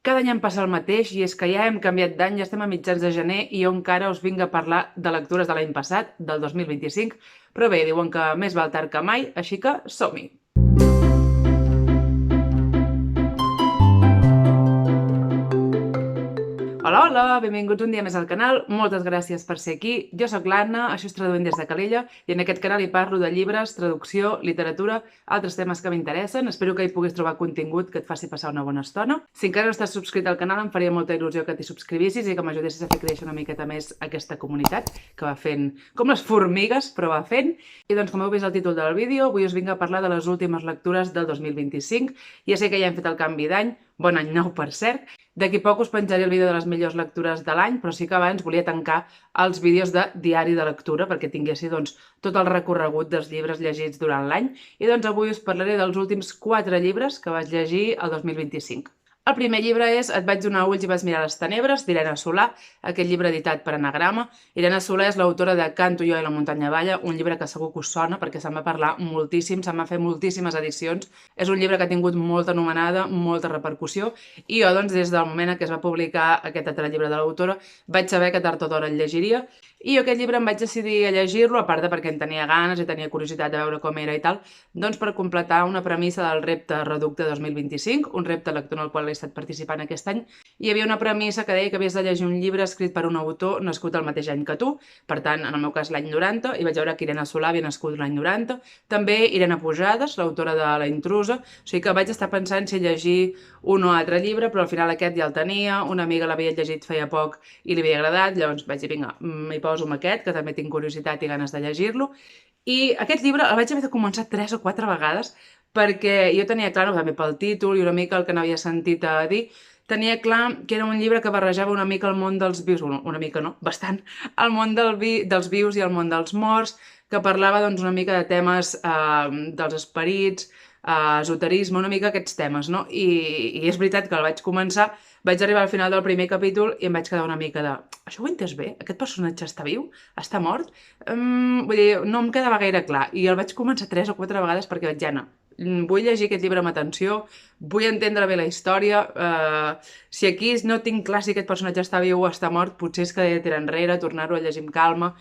Cada any em passa el mateix i és que ja hem canviat d'any, ja estem a mitjans de gener i jo encara us vinc a parlar de lectures de l'any passat, del 2025, però bé, diuen que més val tard que mai, així que som-hi! Hola, hola! Benvinguts un dia més al canal, moltes gràcies per ser aquí. Jo sóc l'Anna, això és Traduint des de Calella i en aquest canal hi parlo de llibres, traducció, literatura, altres temes que m'interessen. Espero que hi puguis trobar contingut que et faci passar una bona estona. Si encara no estàs subscrit al canal em faria molta il·lusió que t'hi subscrivissis i que m'ajudessis a fer créixer una miqueta més aquesta comunitat que va fent com les formigues, però va fent. I doncs com heu vist al títol del vídeo, avui us vinc a parlar de les últimes lectures del 2025. Ja sé que ja hem fet el canvi d'any, bon any nou per cert. D'aquí poc us penjaré el vídeo de les millors lectures de l'any, però sí que abans volia tancar els vídeos de diari de lectura perquè tinguessi tot el recorregut dels llibres llegits durant l'any. I avui us parlaré dels últims 4 llibres que vaig llegir el 2025. El primer llibre és Et vaig donar ulls i vas mirar les tenebres, d'Irene Solà, aquest llibre editat per Anagrama. Irene Solà és l'autora de Canto jo i la muntanya balla, un llibre que segur que us sona perquè se'n va parlar moltíssim, se'n va fer moltíssimes edicions. És un llibre que ha tingut molta anomenada, molta repercussió, i jo, des del moment en què es va publicar aquest altre llibre de l'autora, vaig saber que tard o d'hora el llegiria, i jo aquest llibre em vaig decidir a llegir-lo, a part de perquè en tenia ganes i tenia curiositat de veure com era i tal, per completar una premissa del repte Reducte 2025, un repte lector en el qual he estat participant aquest any. Hi havia una premissa que deia que havies de llegir un llibre escrit per un autor nascut el mateix any que tu, per tant, en el meu cas l'any 90, i vaig veure que Irene Solà havia nascut l'any 90, també Irene Pujades, l'autora de La intrusa, o sigui que vaig estar pensant si llegir un o altre llibre, però al final aquest ja el tenia, una amiga l'havia llegit feia poc i li havia agradat, llavors vaig dir, vinga, m'hi poso amb aquest, que també tinc curiositat i ganes de llegir-lo. I aquest llibre el vaig haver de començar 3 o 4 vegades perquè jo tenia clar, també pel títol i una mica el que n'havia sentit a dir, tenia clar que era un llibre que barrejava una mica el món dels vius, una mica no, bastant, el món dels vius i el món dels morts, que parlava una mica de temes dels esperits, esoterisme, una mica aquests temes, no? I és veritat que el vaig començar, vaig arribar al final del primer capítol i em vaig quedar una mica de... Això ho he entès bé? Aquest personatge està viu? Està mort? Vull dir, no em quedava gaire clar. I el vaig començar 3 o 4 vegades perquè vaig dir, Anna, vull llegir aquest llibre amb atenció, vull entendre bé la història, si aquí no tinc clar si aquest personatge està viu o està mort, potser és que he de tirar enrere, tornar-ho a llegir amb calma.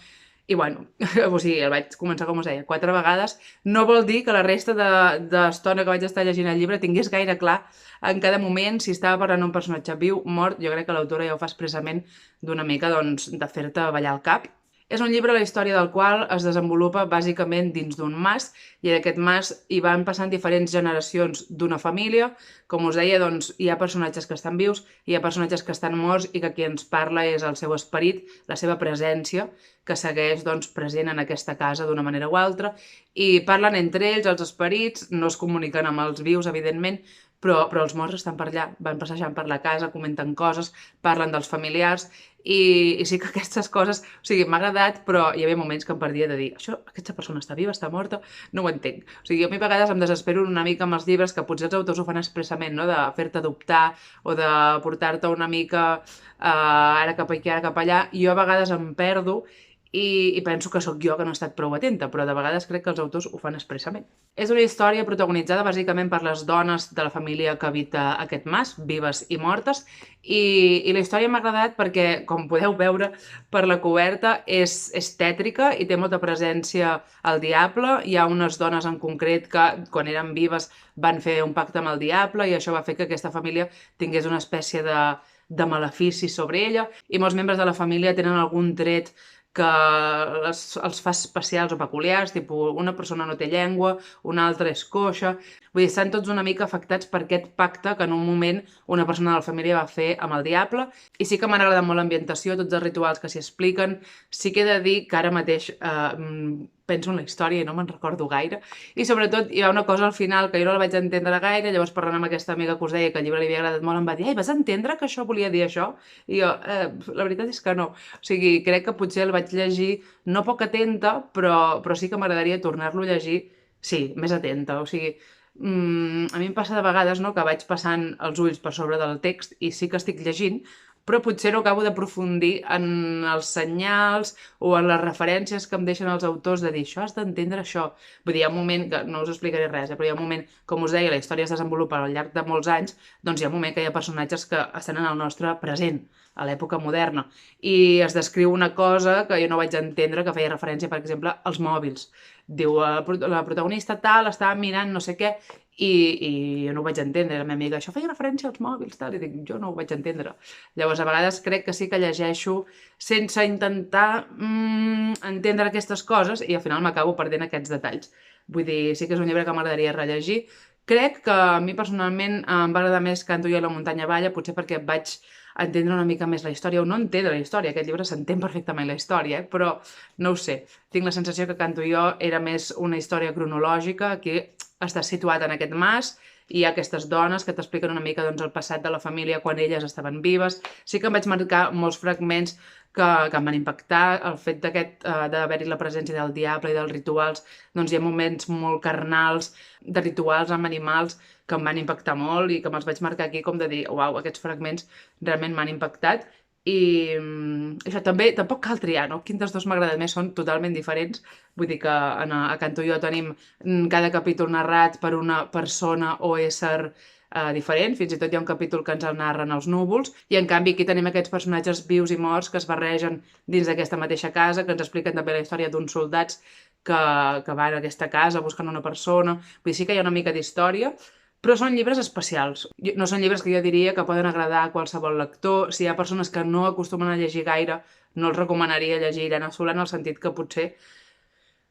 I bueno, o sigui, el vaig començar, com us deia, 4 vegades. No vol dir que la resta d'estona que vaig estar llegint el llibre tingués gaire clar en cada moment si estava parlant un personatge viu, mort. Jo crec que l'autora ja ho fa expressament d'una mica, de fer-te ballar el cap. És un llibre la història del qual es desenvolupa bàsicament dins d'un mas i en aquest mas hi van passant diferents generacions d'una família. Com us deia, hi ha personatges que estan vius, hi ha personatges que estan morts i que qui ens parla és el seu esperit, la seva presència, que segueix present en aquesta casa d'una manera o altra. I parlen entre ells, els esperits, no es comuniquen amb els vius, evidentment, però els morts estan per allà, van passejant per la casa, comenten coses, parlen dels familiars i sí que aquestes coses, o sigui, m'ha agradat, però hi havia moments que em perdia de dir aquesta persona està viva, està morta, no ho entenc. O sigui, jo a mi a vegades em desespero una mica amb els llibres que potser els autors ho fan expressament, no?, de fer-te dubtar o de portar-te una mica ara cap aquí, ara cap allà, i jo a vegades em perdo i penso que sóc jo que no he estat prou atenta, però de vegades crec que els autors ho fan expressament. És una història protagonitzada bàsicament per les dones de la família que habita aquest mas, vives i mortes, i la història m'ha agradat perquè, com podeu veure per la coberta, és tètrica i té molta presència al diable. Hi ha unes dones en concret que, quan eren vives, van fer un pacte amb el diable i això va fer que aquesta família tingués una espècie de malefici sobre ella, i molts membres de la família tenen algun tret que els fa especials o peculiars, tipus una persona no té llengua, una altra és coixa. Vull dir, estan tots una mica afectats per aquest pacte que en un moment una persona de la família va fer amb el diable. I sí que m'ha agradat molt l'ambientació, tots els rituals que s'hi expliquen. Sí que he de dir que ara mateix penso en la història i no me'n recordo gaire. I sobretot hi ha una cosa al final que jo no la vaig entendre gaire, llavors parlant amb aquesta amiga que us deia que el llibre li havia agradat molt, em va dir, vas entendre que això volia dir això? I jo, la veritat és que no. O sigui, crec que potser el vaig llegir no poc atenta, però sí que m'agradaria tornar-lo a llegir, sí, més atenta. O sigui, a mi em passa de vegades, no?, que vaig passant els ulls per sobre del text i sí que estic llegint, però potser no acabo d'aprofundir en els senyals o en les referències que em deixen els autors de dir això has d'entendre això. Vull dir, hi ha un moment, que no us explicaré res, però hi ha un moment, com us deia, la història es desenvolupa al llarg de molts anys, doncs hi ha un moment que hi ha personatges que estan en el nostre present, a l'època moderna, i es descriu una cosa que jo no vaig entendre, que feia referència, per exemple, als mòbils. Diu, la protagonista tal estava mirant no sé què i jo no ho vaig entendre. La meva amiga, això feia referència als mòbils, tal, i dic, jo no ho vaig entendre. Llavors, a vegades crec que sí que llegeixo sense intentar entendre aquestes coses i al final m'acabo perdent aquests detalls. Vull dir, sí que és un llibre que m'agradaria rellegir. Crec que a mi personalment em va agradar més Canto jo a la muntanya balla, potser perquè vaig entendre una mica més la història, o no entendre la història, aquest llibre s'entén perfectament la història, però no ho sé, tinc la sensació que Canto jo era més una història cronològica, que està situat en aquest mas, i hi ha aquestes dones que t'expliquen una mica doncs, el passat de la família quan elles estaven vives. Sí que em vaig marcar molts fragments que em van impactar, el fet d'haver-hi la presència del diable i dels rituals, doncs hi ha moments molt carnals de rituals amb animals que em van impactar molt i que me'ls vaig marcar aquí com de dir, uau, aquests fragments realment m'han impactat. I això també, tampoc cal triar, no? Quin dels dos m'agrada més, són totalment diferents. Vull dir que a Canto jo tenim cada capítol narrat per una persona o ésser diferent, fins i tot hi ha un capítol que ens el narren els núvols, i en canvi aquí tenim aquests personatges vius i morts que es barregen dins d'aquesta mateixa casa, que ens expliquen també la història d'uns soldats que van a aquesta casa buscant una persona. Vull dir, sí que hi ha una mica d'història, però són llibres especials. No són llibres que jo diria que poden agradar a qualsevol lector. Si hi ha persones que no acostumen a llegir gaire, no els recomanaria llegir Irene Solà, en el sentit que potser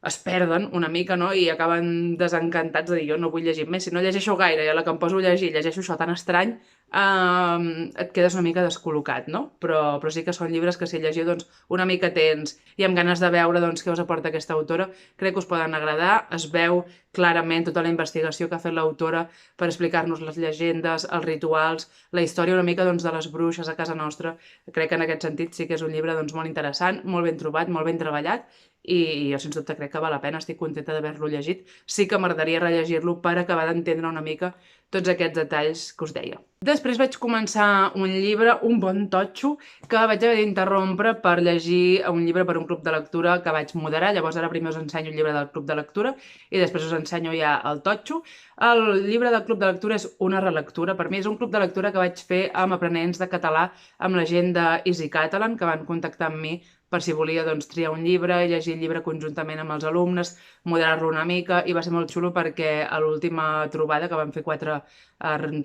es perden una mica, no? I acaben desencantats de dir, jo no vull llegir més. Si no llegeixo gaire i a la que em poso a llegir llegeixo això tan estrany, et quedes una mica descol·locat, no? Però sí que són llibres que si llegiu doncs, una mica tens i amb ganes de veure doncs, què us aporta aquesta autora, crec que us poden agradar. Es veu clarament tota la investigació que ha fet l'autora per explicar-nos les llegendes, els rituals, la història una mica doncs, de les bruixes a casa nostra. Crec que en aquest sentit sí que és un llibre doncs, molt interessant, molt ben trobat, molt ben treballat, i jo sens dubte crec que val la pena, estic contenta d'haver-lo llegit. Sí que m'agradaria rellegir-lo per acabar d'entendre una mica tots aquests detalls que us deia. Després vaig començar un llibre, un bon totxo, que vaig haver d'interrompre per llegir un llibre per un club de lectura que vaig moderar. Llavors ara primer us ensenyo el llibre del club de lectura i després us ensenyo ja el totxo. El llibre del club de lectura és una relectura. Per mi és un club de lectura que vaig fer amb aprenents de català amb la gent d'Easy Catalan, que van contactar amb mi per si volia doncs, triar un llibre i llegir el llibre conjuntament amb els alumnes, moderar-lo una mica, i va ser molt xulo perquè a l'última trobada, que vam fer 4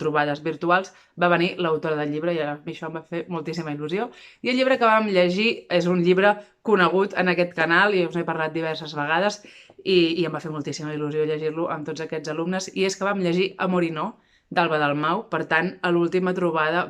trobades virtuals, va venir l'autora del llibre i a mi això em va fer moltíssima il·lusió. I el llibre que vam llegir és un llibre conegut en aquest canal i us n'he parlat diverses vegades i em va fer moltíssima il·lusió llegir-lo amb tots aquests alumnes, i és que vam llegir Amor i no, d'Alba Dalmau. Per tant, a l'última trobada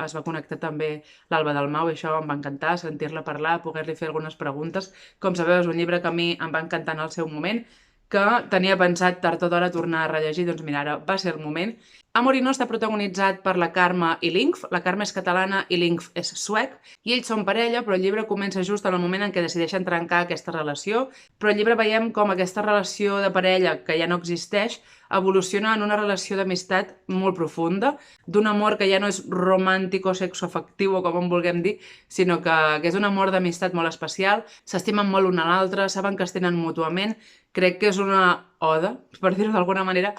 es va connectar també l'Alba Dalmau i això em va encantar, sentir-la parlar, poder-li fer algunes preguntes. Com sabeu, és un llibre que a mi em va encantar en el seu moment, que tenia pensat tard o d'hora tornar a rellegir, doncs mira, ara va ser el moment. Amor i no està protagonitzat per la Carme i l'Ingf. La Carme és catalana i l'Ingf és suec, i ells són parella, però el llibre comença just en el moment en què decideixen trencar aquesta relació. Però al llibre veiem com aquesta relació de parella, que ja no existeix, evoluciona en una relació d'amistat molt profunda, d'un amor que ja no és romàntic o sexoafectiu o com en vulguem dir, sinó que és un amor d'amistat molt especial, s'estimen molt l'un a l'altre, saben que es tenen mútuament. Crec que és una oda, per dir-ho d'alguna manera,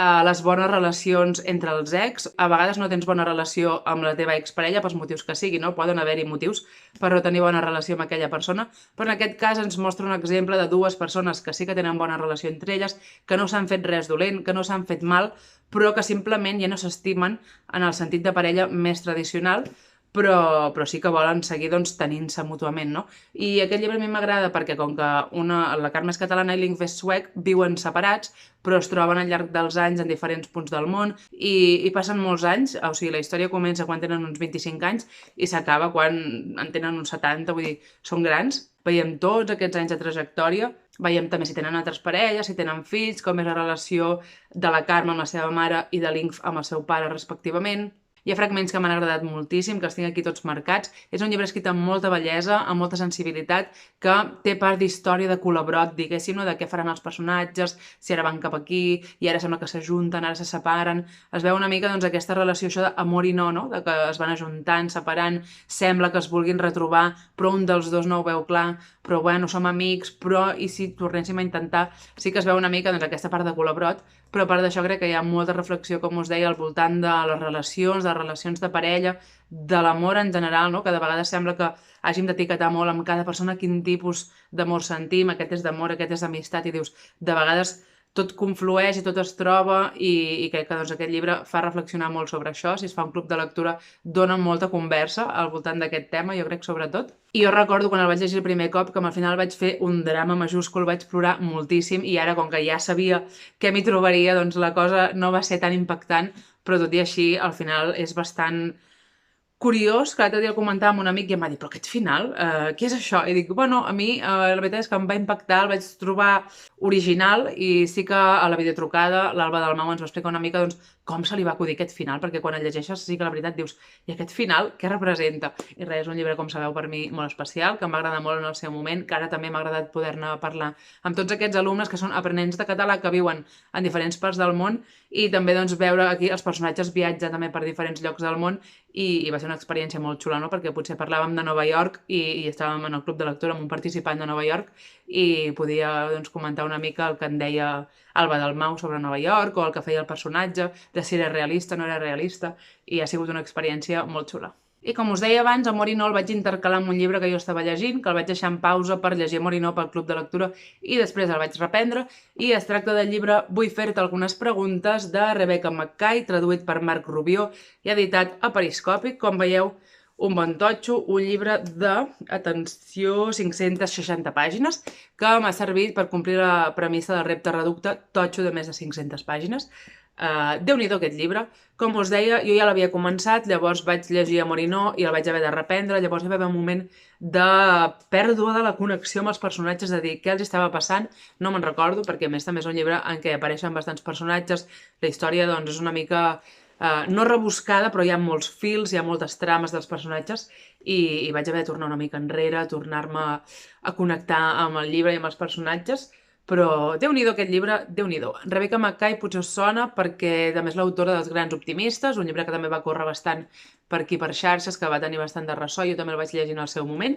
a les bones relacions entre els ex. A vegades no tens bona relació amb la teva exparella pels motius que sigui, no? Poden haver-hi motius per no tenir bona relació amb aquella persona, però en aquest cas ens mostra un exemple de dues persones que sí que tenen bona relació entre elles, que no s'han fet res dolent, que no s'han fet mal, però que simplement ja no s'estimen en el sentit de parella més tradicional, però sí que volen seguir doncs, tenint-se mútuament, no? I aquest llibre a mi m'agrada perquè com que la Carme és catalana i l'Ingf és suec, viuen separats, però es troben al llarg dels anys en diferents punts del món i passen molts anys, o sigui, la història comença quan tenen uns 25 anys i s'acaba quan en tenen uns 70, vull dir, són grans. Veiem tots aquests anys de trajectòria, veiem també si tenen altres parelles, si tenen fills, com és la relació de la Carme amb la seva mare i de l'Ingf amb el seu pare respectivament. Hi ha fragments que m'han agradat moltíssim, que els tinc aquí tots marcats. És un llibre escrit amb molta bellesa, amb molta sensibilitat, que té part d'història de col·laborot, diguéssim, no? De què faran els personatges, si ara van cap aquí, i ara sembla que s'ajunten, ara se separen. Es veu una mica doncs, aquesta relació això d'amor i no, de que es van ajuntant, separant, sembla que es vulguin retrobar, però un dels dos no ho veu clar, però bueno, som amics, però i si tornéssim a intentar, sí que es veu una mica doncs, aquesta part de col·laborot, però a part d'això crec que hi ha molta reflexió, com us deia, al voltant de les relacions de parella, de l'amor en general, no? Que de vegades sembla que hàgim d'etiquetar molt amb cada persona quin tipus d'amor sentim, aquest és d'amor, aquest és d'amistat, i dius, de vegades tot conflueix i tot es troba i crec que doncs, aquest llibre fa reflexionar molt sobre això. Si es fa un club de lectura, dona molta conversa al voltant d'aquest tema, jo crec, sobretot. I jo recordo quan el vaig llegir el primer cop que al final vaig fer un drama majúscul, vaig plorar moltíssim i ara, com que ja sabia què m'hi trobaria, doncs la cosa no va ser tan impactant, però tot i així, al final és bastant curiós, que l'altre dia el comentava amb un amic i em va dir, però aquest final, què és això? I dic, bueno, a mi la veritat és que em va impactar, el vaig trobar original i sí que a la videotrucada l'Alba Dalmau ens va explicar una mica doncs, com se li va acudir aquest final, perquè quan el llegeixes sí que la veritat dius, i aquest final què representa? I res, és un llibre, com sabeu, per mi molt especial, que em va agradar molt en el seu moment, que ara també m'ha agradat poder-ne parlar amb tots aquests alumnes que són aprenents de català que viuen en diferents parts del món i també doncs, veure aquí els personatges viatjar també per diferents llocs del món i va ser una experiència molt xula, no? Perquè potser parlàvem de Nova York i estàvem en el club de lectura amb un participant de Nova York i podia doncs, comentar una mica el que en deia Alba Dalmau sobre Nova York o el que feia el personatge, de si era realista o no era realista, i ha sigut una experiència molt xula. I com us deia abans, Amor i no el vaig intercalar amb un llibre que jo estava llegint, que el vaig deixar en pausa per llegir Amor i no pel club de lectura i després el vaig reprendre, i es tracta del llibre Vull fer-te algunes preguntes de Rebecca Mackay, traduït per Marc Rubió i editat a Periscopi. Com veieu, un bon totxo, un llibre de, atenció, 560 pàgines, que m'ha servit per complir la premissa del repte reducte totxo de més de 500 pàgines. Déu-n'hi-do aquest llibre. Com us deia, jo ja l'havia començat, llavors vaig llegir Amor i no i el vaig haver de reprendre, llavors hi va haver un moment de pèrdua de la connexió amb els personatges, de dir què els estava passant, no me'n recordo, perquè a més també és un llibre en què apareixen bastants personatges, la història doncs és una mica no rebuscada, però hi ha molts fils, hi ha moltes trames dels personatges i vaig haver de tornar una mica enrere, tornar-me a connectar amb el llibre i amb els personatges, però Déu-n'hi-do aquest llibre, Déu-n'hi-do. Rebecca Mackay potser us sona perquè també és l'autora dels Grans Optimistes, un llibre que també va córrer bastant per aquí per xarxes, que va tenir bastant de ressò, jo també el vaig llegir en el seu moment.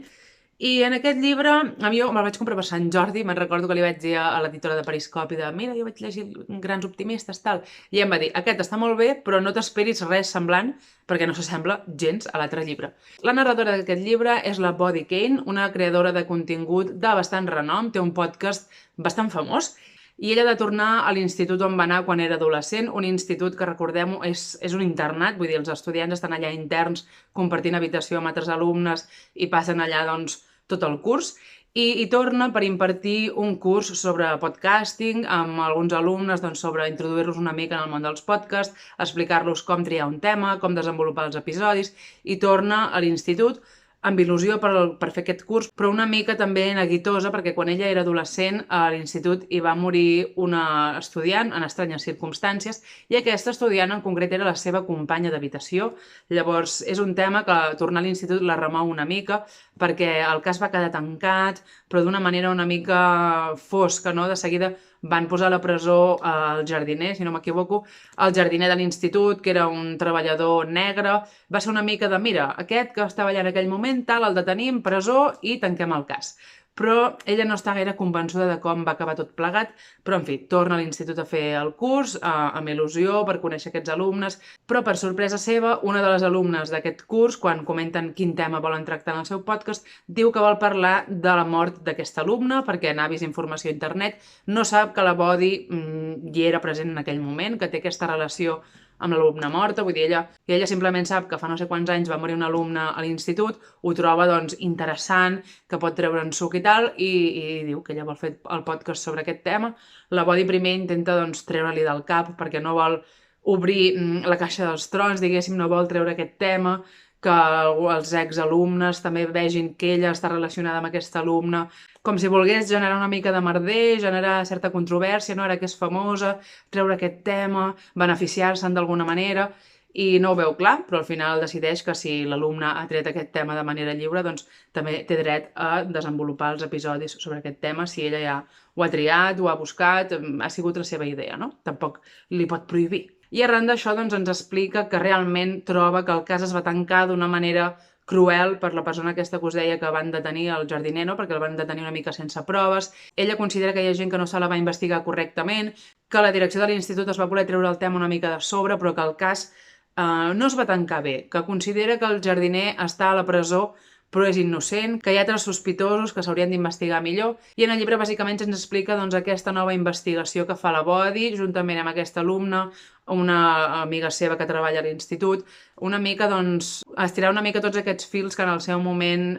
I en aquest llibre, a mi jo me'l vaig comprar per Sant Jordi, me'n recordo que li vaig dir a l'editora de Periscopi de mira, jo vaig llegir Grans Optimistes, tal, i em va dir, aquest està molt bé, però no t'esperis res semblant, perquè no s'assembla gens a l'altre llibre. La narradora d'aquest llibre és la Bodhi Kane, una creadora de contingut de bastant renom, té un podcast bastant famós, i ella ha de tornar a l'institut on va anar quan era adolescent, un institut que, recordem-ho, és un internat, vull dir, els estudiants estan allà interns compartint habitació amb altres alumnes i passen allà, doncs, tot el curs, i torna per impartir un curs sobre podcasting amb alguns alumnes, doncs, sobre introduir-los una mica en el món dels podcasts, explicar-los com triar un tema, com desenvolupar els episodis, i torna a l'institut amb il·lusió per fer aquest curs, però una mica també neguitosa, perquè quan ella era adolescent a l'institut hi va morir una estudiant en estranyes circumstàncies, i aquesta estudiant en concret era la seva companya d'habitació. Llavors és un tema que tornar a l'institut la remou una mica, perquè el cas va quedar tancat, però d'una manera una mica fosca, no? De seguida van posar a la presó el jardiner, si no m'equivoco, el jardiner de l'institut, que era un treballador negre. Va ser una mica de, mira, aquest que estava allà en aquell moment, tal, el detenim, presó i tanquem el cas. Però ella no està gaire convençuda de com va acabar tot plegat, però en fi, torna a l'institut a fer el curs, amb il·lusió, per conèixer aquests alumnes, però per sorpresa seva, una de les alumnes d'aquest curs, quan comenten quin tema volen tractar en el seu podcast, diu que vol parlar de la mort d'aquesta alumna, perquè n'ha vist informació a internet, no sap que la Bodhi hi era present en aquell moment, que té aquesta relació amb l'alumna morta, vull dir, ella simplement sap que fa no sé quants anys va morir un alumne a l'institut, ho troba doncs interessant, que pot treure'n suc i tal, i diu que ella vol fer el podcast sobre aquest tema. La Bodhi primer intenta doncs treure-li del cap perquè no vol obrir la caixa dels trons, diguéssim, no vol treure aquest tema, que els exalumnes també vegin que ella està relacionada amb aquest alumne, com si volgués generar una mica de merder, generar certa controvèrsia, no? Ara que és famosa, treure aquest tema, beneficiar-se'n d'alguna manera. i no ho veu clar, però al final decideix que si l'alumne ha tret aquest tema de manera lliure, doncs també té dret a desenvolupar els episodis sobre aquest tema si ella ja ho ha triat, ho ha buscat, ha sigut la seva idea, no? Tampoc li pot prohibir. I arran d'això doncs, ens explica que realment troba que el cas es va tancar d'una manera cruel per la persona aquesta que us deia que van detenir el jardiner, no? Perquè el van detenir una mica sense proves. Ella considera que hi ha gent que no se la va investigar correctament, que la direcció de l'institut es va voler treure el tema una mica de sobre, però que el cas no es va tancar bé, que considera que el jardiner està a la presó però és innocent, que hi ha altres sospitosos que s'haurien d'investigar millor, i en el llibre bàsicament ens explica doncs, aquesta nova investigació que fa la Body, juntament amb aquesta alumna, una amiga seva que treballa a l'institut, una mica, doncs, estirar una mica tots aquests fils que en el seu moment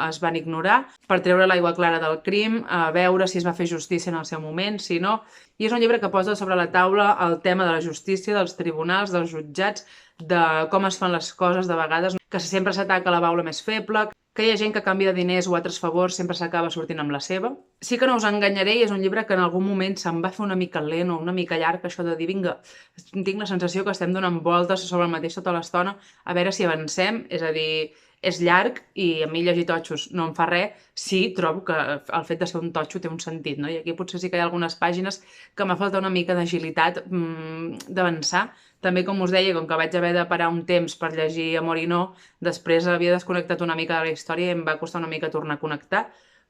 es van ignorar per treure l'aigua clara del crim, veure si es va fer justícia en el seu moment, si no. I és un llibre que posa sobre la taula el tema de la justícia, dels tribunals, dels jutjats, de com es fan les coses de vegades, que sempre s'ataca la baula més feble, que hi ha gent que a canvi de diners o altres favors sempre s'acaba sortint amb la seva. Sí que no us enganyaré, i és un llibre que en algun moment se'm va fer una mica lent o una mica llarg, això de dir, vinga, tinc la sensació que estem donant voltes sobre el mateix tota l'estona, a veure si avancem, és a dir, és llarg i a mi llegir totxos no em fa res, sí, trobo que el fet de ser un totxo té un sentit, no? I aquí potser sí que hi ha algunes pàgines que m'ha faltat una mica d'agilitat d'avançar. També, com us deia, com que vaig haver de parar un temps per llegir Amor i no, després havia desconnectat una mica de la història i em va costar una mica tornar a connectar,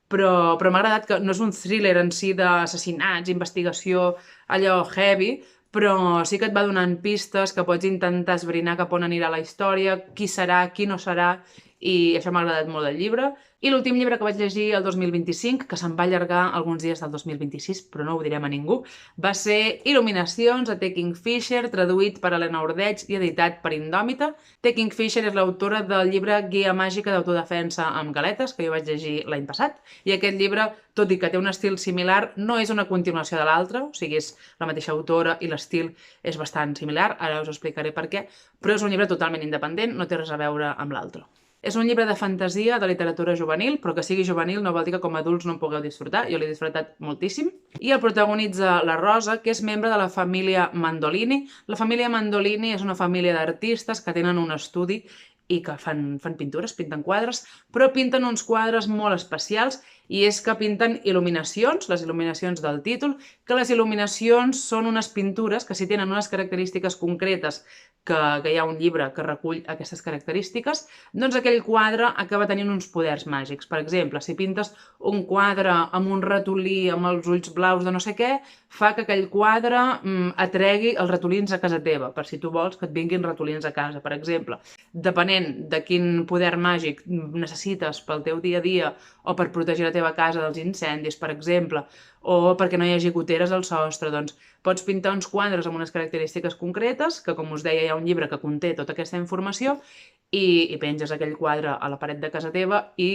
però m'ha agradat que no és un thriller en si d'assassinats, investigació, allò heavy, però sí que et va donant pistes que pots intentar esbrinar cap on anirà la història, qui serà, qui no serà, i això m'ha agradat molt del llibre. I l'últim llibre que vaig llegir el 2025, que se'n va allargar alguns dies del 2026, però no ho direm a ningú, va ser Il·luminacions, de T. Kingfisher, traduït per Helena Ordeig i editat per Indòmita. T. Kingfisher és l'autora del llibre Guia màgica d'autodefensa amb galetes, que jo vaig llegir l'any passat, i aquest llibre, tot i que té un estil similar, no és una continuació de l'altre, o sigui, és la mateixa autora i l'estil és bastant similar, ara us explicaré per què, però és un llibre totalment independent, no té res a veure amb l'altre. És un llibre de fantasia, de literatura juvenil, però que sigui juvenil no vol dir que com a adults no en pugueu disfrutar. Jo l'he disfrutat moltíssim. I el protagonitza la Rosa, que és membre de la família Mandolini. La família Mandolini és una família d'artistes que tenen un estudi i que fan pintures, pinten quadres, però pinten uns quadres molt especials i és que pinten il·luminacions, les il·luminacions del títol, que les il·luminacions són unes pintures que si tenen unes característiques concretes que hi ha un llibre que recull aquestes característiques, doncs aquell quadre acaba tenint uns poders màgics. Per exemple, si pintes un quadre amb un ratolí amb els ulls blaus de no sé què, fa que aquell quadre atregui els ratolins a casa teva, per si tu vols que et vinguin ratolins a casa, per exemple. Depenent de quin poder màgic necessites pel teu dia a dia o per protegir la teva casa dels incendis, per exemple, o perquè no hi hagi goteres al sostre, doncs pots pintar uns quadres amb unes característiques concretes, que com us deia hi ha un llibre que conté tota aquesta informació, i penges aquell quadre a la paret de casa teva i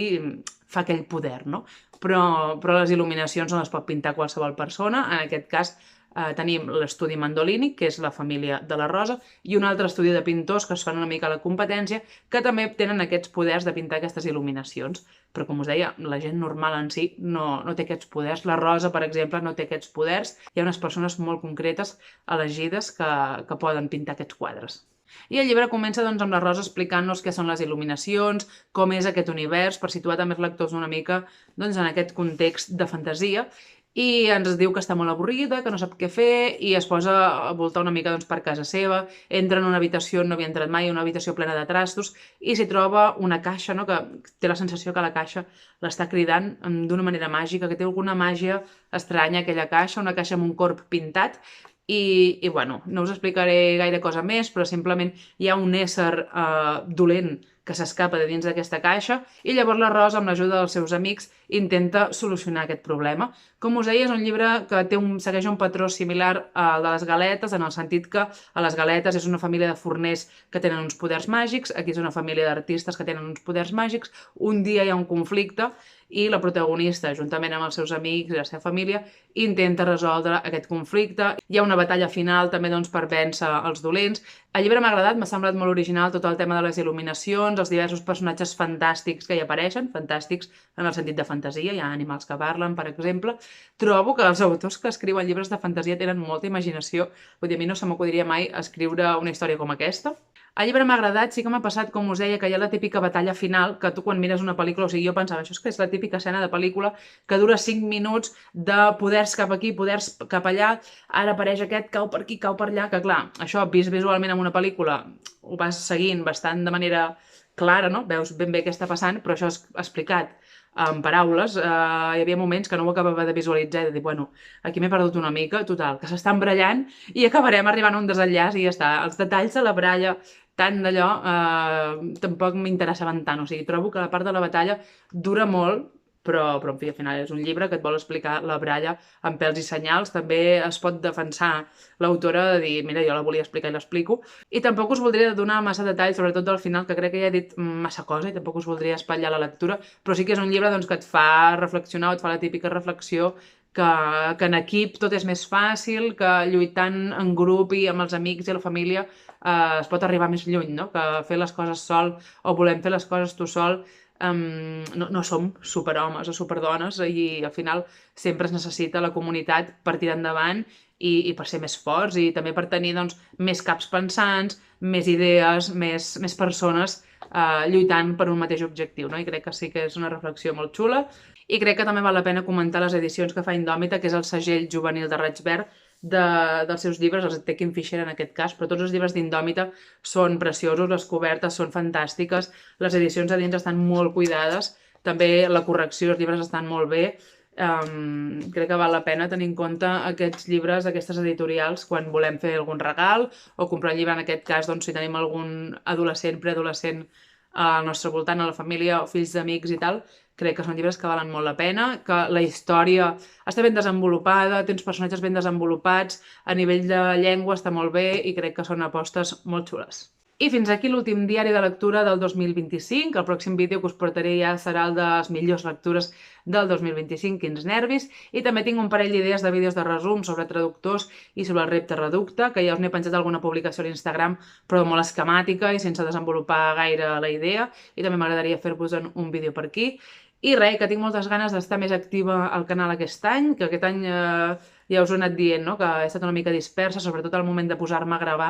fa aquell poder, no? Però les il·luminacions no les pot pintar qualsevol persona, en aquest cas tenim l'estudi Mandolini, que és la família de la Rosa, i un altre estudi de pintors que es fan una mica a la competència, que també tenen aquests poders de pintar aquestes il·luminacions. Però, com us deia, la gent normal en si no té aquests poders. La Rosa, per exemple, no té aquests poders. Hi ha unes persones molt concretes elegides que poden pintar aquests quadres. I el llibre comença doncs, amb la Rosa explicant-nos què són les il·luminacions, com és aquest univers, per situar també els lectors una mica doncs, en aquest context de fantasia, i ens diu que està molt avorrida, que no sap què fer, i es posa a voltar una mica doncs, per casa seva, entra en una habitació on no havia entrat mai, una habitació plena de trastos, i s'hi troba una caixa, no? Que té la sensació que la caixa l'està cridant d'una manera màgica, que té alguna màgia estranya aquella caixa, una caixa amb un corp pintat, i bueno, no us explicaré gaire cosa més, però simplement hi ha un ésser dolent que s'escapa de dins d'aquesta caixa i llavors la Rosa, amb l'ajuda dels seus amics, intenta solucionar aquest problema. Com us deia, és un llibre que segueix un patró similar al de les galetes, en el sentit que a les galetes és una família de forners que tenen uns poders màgics, aquí és una família d'artistes que tenen uns poders màgics, un dia hi ha un conflicte i la protagonista, juntament amb els seus amics i la seva família, intenta resoldre aquest conflicte. Hi ha una batalla final també doncs, per vèncer els dolents. El llibre m'ha agradat, m'ha semblat molt original tot el tema de les il·luminacions, els diversos personatges fantàstics que hi apareixen, fantàstics en el sentit de fantasia, hi ha animals que parlen, per exemple. Trobo que els autors que escriuen llibres de fantasia tenen molta imaginació, vull dir, a mi no se m'acudiria mai escriure una història com aquesta. El llibre m'ha agradat, sí que m'ha passat, com us deia, que hi ha la típica batalla final, que tu quan mires una pel·lícula, o sigui, jo pensava, això és que és la típica escena de pel·lícula que dura 5 minuts de poders cap aquí, poders cap allà, ara apareix aquest, cau per aquí, cau per allà, que clar, això vist visualment en una pel·lícula ho vas seguint bastant de manera clara, no? Veus ben bé què està passant, però això és explicat en paraules, hi havia moments que no ho acabava de visualitzar i de dir, bueno, aquí m'he perdut una mica, total, que s'estan barallant i acabarem arribant a un desenllaç i ja està. Els detalls de la baralla, tant d'allò, tampoc m'interessaven tant. O sigui, trobo que la part de la batalla dura molt, però en fi, al final és un llibre que et vol explicar la baralla amb pèls i senyals. També es pot defensar l'autora de dir, mira, jo la volia explicar i l'explico. I tampoc us voldria donar massa detalls, sobretot del final, que crec que ja he dit massa cosa i tampoc us voldria espatllar la lectura, però sí que és un llibre doncs, que et fa reflexionar o et fa la típica reflexió que en equip tot és més fàcil, que lluitant en grup i amb els amics i la família es pot arribar més lluny, no? Que fer les coses sol o volem fer les coses tu sol no som superhomes o superdones i al final sempre es necessita la comunitat per tirar endavant i per ser més forts i també per tenir doncs, més caps pensants, més idees, més persones lluitant per un mateix objectiu. No? I crec que sí que és una reflexió molt xula. I crec que també val la pena comentar les edicions que fa Indòmita, que és el segell juvenil de Raig Verd, dels seus llibres, els té Kim Fisher en aquest cas, però tots els llibres d'Indòmita són preciosos, les cobertes són fantàstiques, les edicions a dins estan molt cuidades, també la correcció, els llibres estan molt bé. Crec que val la pena tenir en compte aquests llibres, aquestes editorials, quan volem fer algun regal o comprar un llibre, en aquest cas, doncs, si tenim algun adolescent, preadolescent al nostre voltant, a la família o fills d'amics i tal, crec que són llibres que valen molt la pena, que la història està ben desenvolupada, té uns personatges ben desenvolupats, a nivell de llengua està molt bé i crec que són apostes molt xules. I fins aquí l'últim diari de lectura del 2025. El pròxim vídeo que us portaré ja serà el de les millors lectures del 2025, quins nervis. I també tinc un parell d'idees de vídeos de resum sobre traductors i sobre el repte reducte, que ja us n'he penjat alguna publicació a l'Instagram, però molt esquemàtica i sense desenvolupar gaire la idea. I també m'agradaria fer-vos un vídeo per aquí. I res, que tinc moltes ganes d'estar més activa al canal aquest any, que aquest any ja us ho he anat dient, no? Que he estat una mica dispersa, sobretot al moment de posar-me a gravar,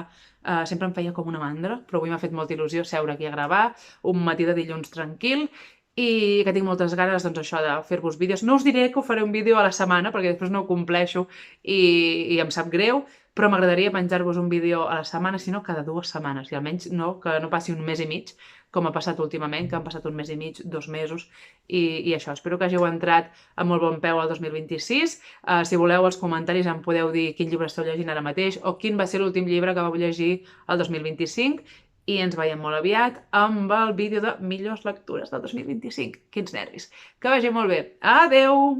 sempre em feia com una mandra, però avui m'ha fet molta il·lusió seure aquí a gravar, un matí de dilluns tranquil, i que tinc moltes ganes, doncs això, de fer-vos vídeos. No us diré que us faré un vídeo a la setmana, perquè després no ho compleixo i em sap greu, però m'agradaria penjar-vos un vídeo a la setmana, si no cada 2 setmanes, i almenys no, que no passi un mes i mig, com ha passat últimament, que han passat un mes i mig, 2 mesos, i això. Espero que hàgiu entrat amb molt bon peu al 2026. Si voleu, als comentaris em podeu dir quin llibre esteu llegint ara mateix o quin va ser l'últim llibre que vau llegir el 2025 i ens veiem molt aviat amb el vídeo de millors lectures del 2025. Quins nervis. Que vagi molt bé. Adeu!